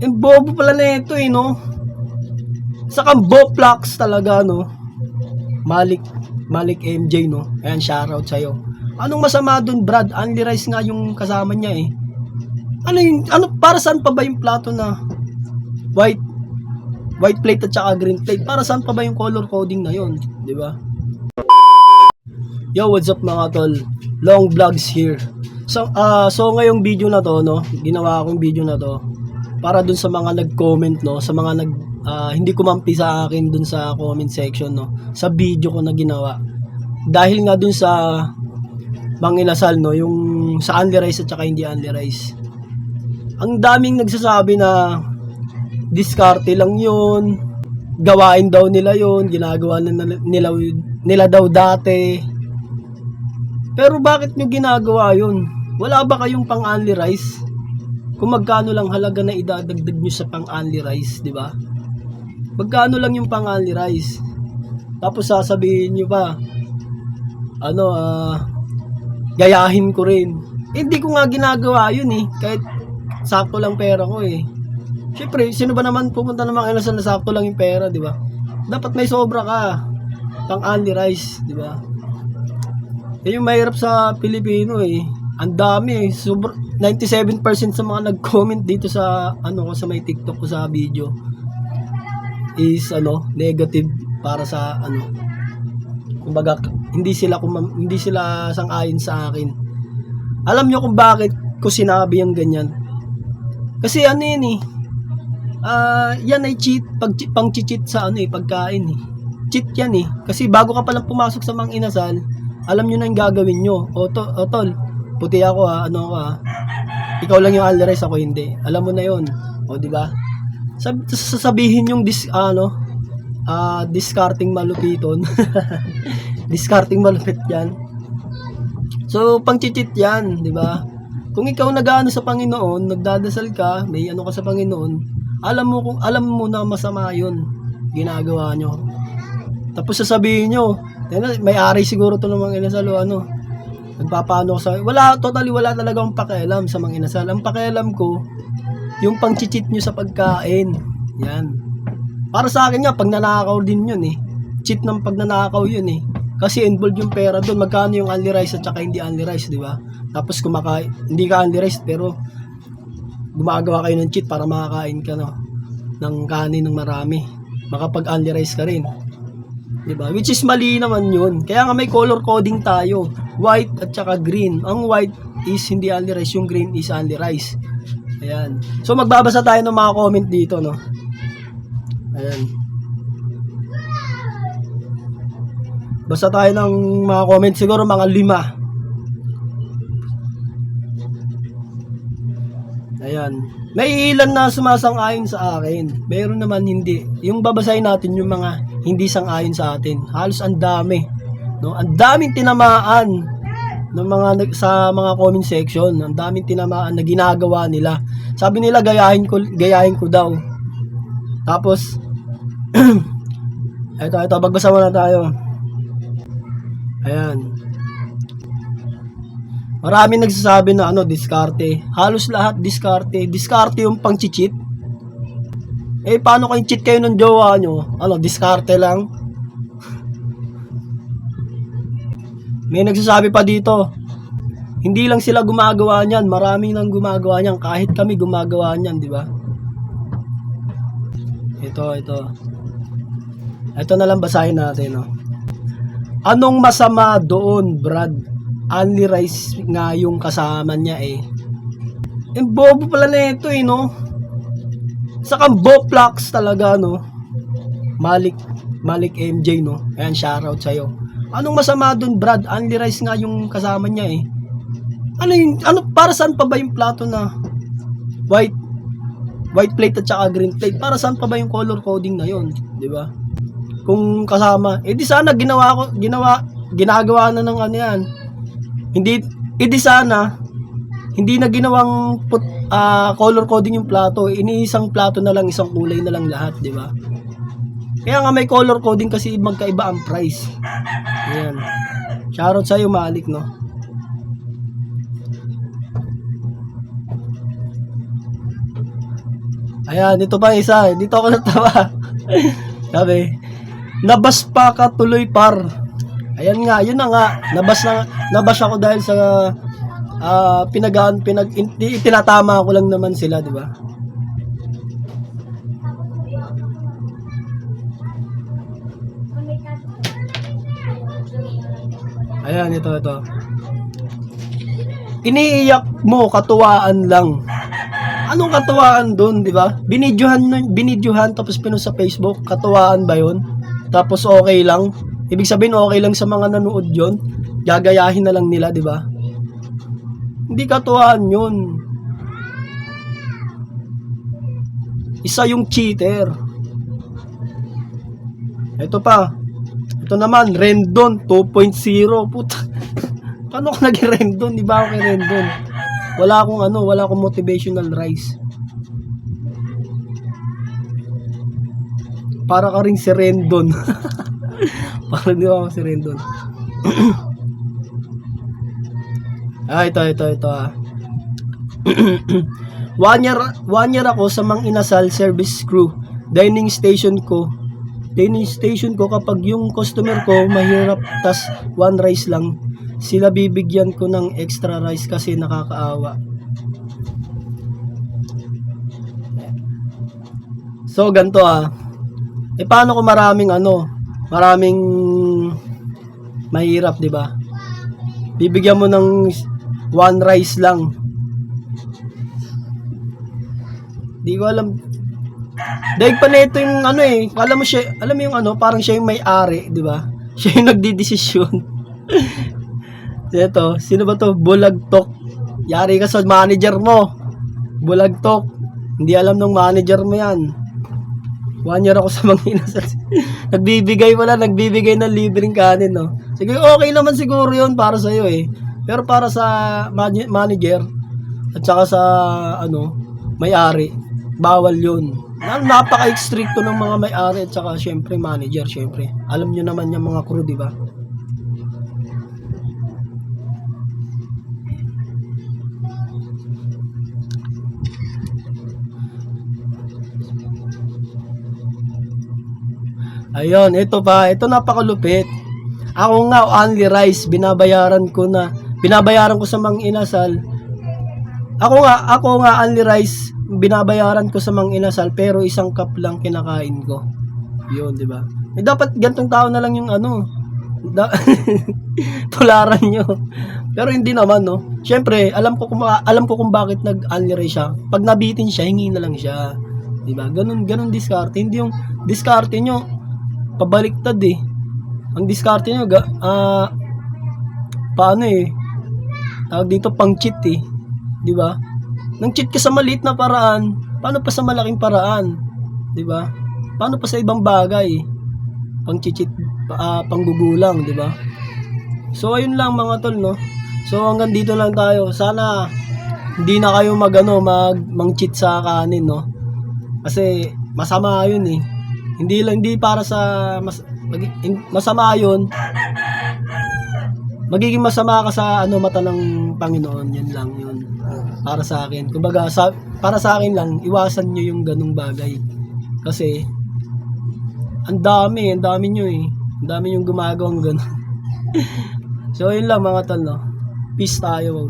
Ang bobo pala na ito no. Sa Boplax talaga no. Malik MJ no. Ayan, shoutout sa'yo. Anong masama dun, Brad? Only rice nga yung kasama niya eh. Ano para saan pa ba yung plato na white plate at saka green plate? Para saan pa ba yung color coding na yon, di ba? Yo, what's up mga tol? Long vlogs here. So ngayong video na to, no, ginawa akong video na to para dun sa mga nag-comment, no, sa mga hindi kumampi sa akin dun sa comment section, no, sa video ko na ginawa. Dahil nga dun sa manginasal, no, yung sa only rice at saka hindi only rice. Ang daming nagsasabi na diskarte lang yun, gawain daw nila yun, ginagawa nila daw dati. Pero bakit nyo ginagawa yun? Wala ba kayong pang only rice? Kung magkano lang halaga na idadagdag nyo sa pang only rice, di ba? Magkano lang yung pang only rice? Tapos sasabihin nyo pa, gayahin ko rin. Hindi ko nga ginagawa yun eh. Kahit sakto lang pera ko eh. Siyempre, sino ba naman pupunta naman kayo na sakto lang yung pera, di ba? Dapat may sobra ka. Pang only rice, di ba? Yung mahirap sa Pilipino eh. Ang dami eh. 97% sa mga nag-comment dito sa sa may TikTok ko sa video is negative para sa kumbaga hindi sila sang-ayon sa akin. Alam nyo kung bakit ko sinabi yung ganyan? Kasi yan eh. Yan ay cheat, pang-cheat sa pagkain eh. Cheat yan eh. Kasi bago ka palang pumasok sa mga inasal, alam nyo na yung gagawin nyo. Tol, puti ako ikaw lang yung only rice, ako hindi. Alam mo na yun. O, di ba? Sasabihin yung discarding malupiton. Discarding malupit yan. So, pang-cheat yan, di ba? Kung ikaw nag-ano sa Panginoon, nagdadasal ka, may ka sa Panginoon, alam mo na masama yun ginagawa nyo. Tapos sasabihin nyo, may-ari siguro to ng mga inasal nagpapaano ko sa wala talaga akong pakialam sa mga inasal. Ang pakialam ko yung pang-cheat nyo sa pagkain. Yan. Para sa akin nga, pagnanakaw din yun eh. Cheat ng pagnanakaw yun eh. Kasi involved yung pera doon. Magkano yung only rice at saka hindi only rice, di ba? Tapos hindi ka only rice pero gumagawa kayo ng cheat para makakain ka ng kanin ng marami. Makapag only rice ka rin. Diba? Which is mali naman yun. Kaya nga may color coding tayo. White at saka green. Ang white is hindi only rice. Yung green is only rice. Ayan. So magbabasa tayo ng mga comment dito, no? Ayan. Basa tayo ng mga comment. Siguro mga 5. Ayan. May ilan na sumasang-ayon sa akin. Meron naman hindi. Yung babasahin natin yung mga hindi sang-ayon sa atin. Halos ang dami. No? Ang daming tinamaan ng sa mga comment section. Ang daming tinamaan na ginagawa nila. Sabi nila gayahin ko daw. Tapos ito bagbasa muna tayo. Ayan. Maraming nagsasabi na diskarte. Halos lahat diskarte. Diskarte yung pang-cheat. Paano kung cheat kayo ng jowa nyo? Diskarte lang? May nagsasabi pa dito, hindi lang sila gumagawa niyan, maraming nang gumagawa niyan, kahit kami gumagawa niyan, di ba? Ito na lang basahin natin, no? Anong masama doon, Brad? Only rice nga yung kasama niya eh. Ang bobo pala na ito no? Sa Boplax talaga, no? Malik MJ, no? Ayan, shoutout sa'yo. Anong masama dun, Brad? Only rice nga yung kasama niya eh. Para saan pa ba yung plato na white plate at saka green plate? Para saan pa ba yung color coding na yon, di ba? Kung kasama, di sana ginagawa na ng yan. Hindi sana hindi na ginawang color coding yung plato. Iniisang plato na lang, isang kulay na lang lahat, di ba? Kaya nga may color coding kasi magkaiba ang price. Ayan. Shoutout sa'yo, Malik, no? Ayan, ito pa isa. Dito ako natawa. Sabi, nabas pa ka tuloy par. Ayan nga, yun na nga. Nabas ako dahil sa itinatama ko lang naman sila, di ba? Ayan, ito. Iniiyak mo, katuwaan lang. Anong katuwaan doon, di ba? Binidyohan tapos pinost sa Facebook. Katuwaan ba yun? Tapos okay lang. Ibig sabihin okay lang sa mga nanood yon. Gagayahin na lang nila, di ba? Hindi katuwaan yun. Isa yung cheater. Ito pa. Ito naman, Rendon 2.0. Puta. Paano ako naging Rendon? Di ba ako kay Rendon? Wala akong motivational rise. Para ka rin si Rendon. Parang di ba ako si Rendon? Ito. one year ako sa Mang Inasal service crew. Dining station ko kapag yung customer ko mahirap tas one rice lang, sila bibigyan ko ng extra rice kasi nakakaawa. So ganito paano kung maraming mahirap, di ba? Bibigyan mo ng one rice lang. Di ko alam. Dahil pa nito yung alam mo yung parang siya yung may-ari, di ba? Siya yung nagdidesisyon. Ito, sino ba to? Bulagtok. Yari ka sa manager mo. Bulagtok. Hindi alam ng manager mo yan. 1 year ako sa Mang Inasal. nagbibigay ng libreng kanin, no? Sige, okay naman siguro yun para sa'yo Pero para sa manager at saka sa may-ari, bawal yun. Napaka-stricto ng mga may-ari at saka syempre manager, syempre. Alam nyo naman yung mga crew, di ba? Ayun, ito napakalupit. Ako nga, only rice, binabayaran ko sa Mang Inasal. Ako nga, only rice, binabayaran ko sa Mang Inasal, pero isang cup lang kinakain ko. Yun, di ba? Dapat gantong tao na lang yung tularan nyo. Pero hindi naman, no? Siyempre, alam ko kung bakit nag-only rice siya. Pag nabitin siya, hingi na lang siya. Di ba? Ganun diskarte. Hindi yung diskarte nyo pabaliktad Ang diskarte nyo paano tawag dito pang cheat di ba? Nang cheat ka sa maliit na paraan, paano pa sa malaking paraan, di ba? Paano pa sa ibang bagay? Pang cheat, panggugulang, di ba? So ayun lang mga tol, no? So hanggang dito lang tayo. Sana hindi na kayo mang-cheat sa kanin, no? Kasi masama 'yun Hindi para sa masama 'yun. Magiging masama ka sa mata ng Panginoon, yan lang 'yun. Para sa akin. Kumbaga para sa akin lang, iwasan niyo yung ganung bagay. Kasi ang dami niyo Ang dami yung gumagawang ganun. So yun lang mga tol, no? Peace tayo.